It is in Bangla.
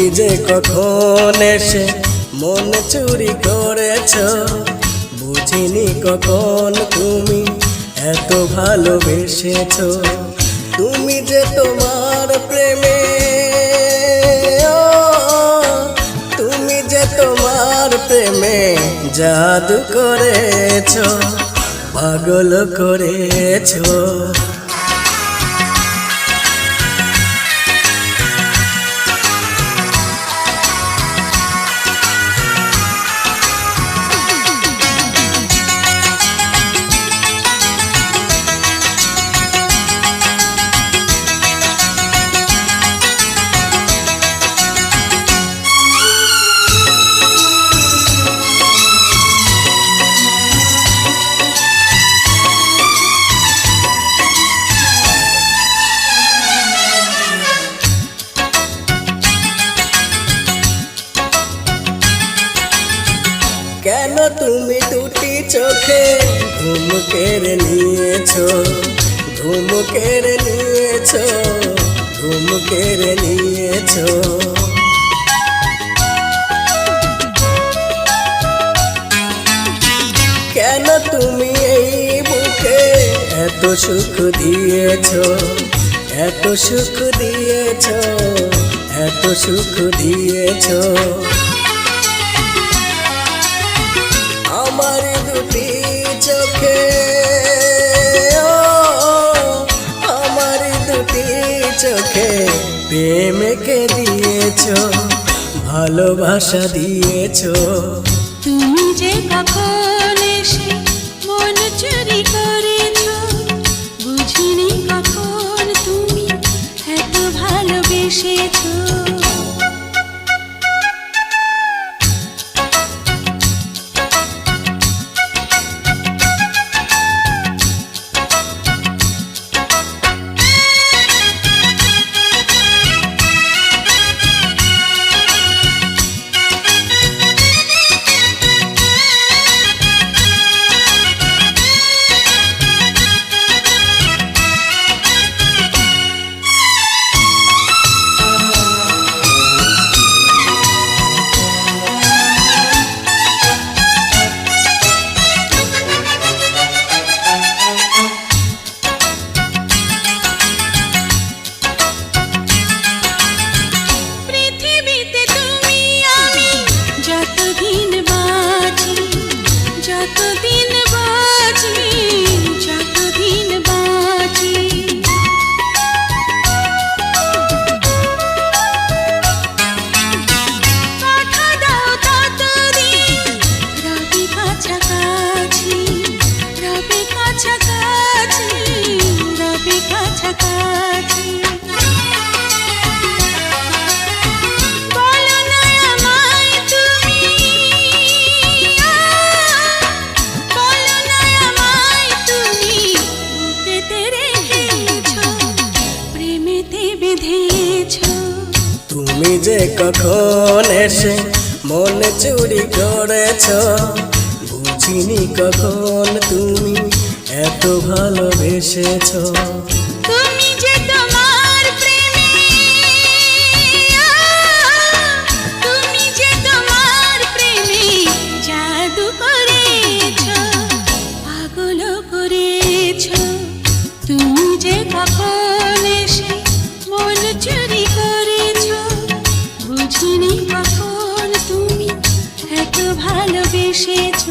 তুমি যে কখন এসে মন চুরি করেছ, বুঝিনি কখন তুমি এত ভালোবেসেছ। তুমি যে তোমার প্রেমে, তুমি যে তোমার প্রেমে জাদু করেছ, পাগল করেছ। কেন তুমি দুটি চোখে ঘুম কেড়ে নিয়েছ, ঘুম কেড়ে নিয়েছ, ঘুম কেড়ে নিয়েছ। কেন তুমি এই বুকে এত সুখ দিয়েছ, এত সুখ দিয়েছ, এত সুখ দিয়েছ। আমার দুটি চোখে, আমার দুটি চোখে প্রেমকে দিয়েছ, ভালোবাসা দিয়েছ। তুমি যে কখন এসে মন চুরি করেছ, বুঝিনি কখন তুমি এত ভালোবেসেছ। তুমি যে কখন এসে মন চুরি করেছ, বুঝিনি কখন তুমি এত ভালোবেসেছ। তুমি যে তোমার প্রেমে, তুমি যে তোমার প্রেমে জাদু করেছ, পাগল করেছ। তুমি যে কখন এসে মন চুরি করেছ, বুঝিনি কখন তুমি এত ভালোবেসেছ।